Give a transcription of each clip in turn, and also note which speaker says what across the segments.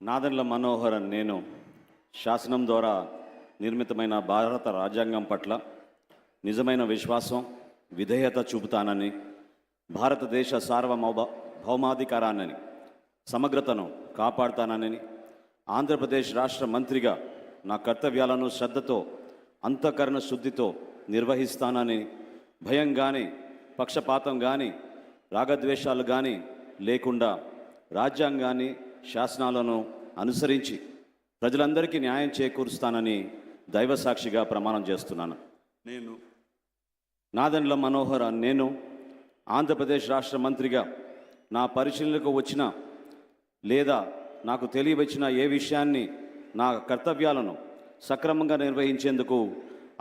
Speaker 1: నాదెండ్ల మనోహరన్ నేను శాసనం ద్వారా నిర్మితమైన భారత రాజ్యాంగం పట్ల నిజమైన విశ్వాసం విధేయత చూపుతానని, భారతదేశ భౌమాధికారాన్ని సమగ్రతను కాపాడుతానని, ఆంధ్రప్రదేశ్ రాష్ట్ర మంత్రిగా నా కర్తవ్యాలను శ్రద్ధతో అంతఃకరణ శుద్ధితో నిర్వహిస్తానని, భయం కానీ పక్షపాతం కానీ రాగద్వేషాలు కానీ లేకుండా రాజ్యాంగాన్ని శాసనాలను అనుసరించి ప్రజలందరికీ న్యాయం చేకూరుస్తానని దైవసాక్షిగా ప్రమాణం చేస్తున్నాను.
Speaker 2: నేను
Speaker 1: నాదెండ్ల మనోహర్ నేను ఆంధ్రప్రదేశ్ రాష్ట్ర మంత్రిగా నా పరిశీలనకు వచ్చిన లేదా నాకు తెలియవచ్చిన ఏ విషయాన్ని నా కర్తవ్యాలను సక్రమంగా నిర్వహించేందుకు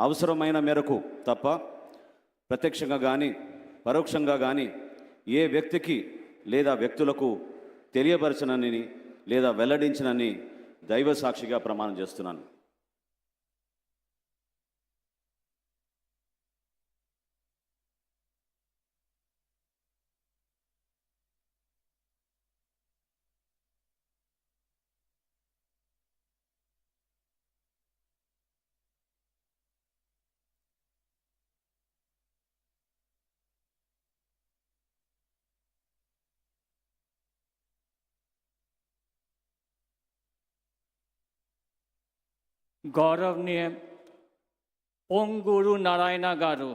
Speaker 1: అవసరమైన మేరకు తప్ప ప్రత్యక్షంగా కానీ పరోక్షంగా కానీ ఏ వ్యక్తికి లేదా వ్యక్తులకు తెలియపరచనని లేదా వెల్లడించనని దైవ సాక్షిగా ప్రమాణం చేస్తున్నాను.
Speaker 3: गौरवनीय ओम गुरु नारायण गारू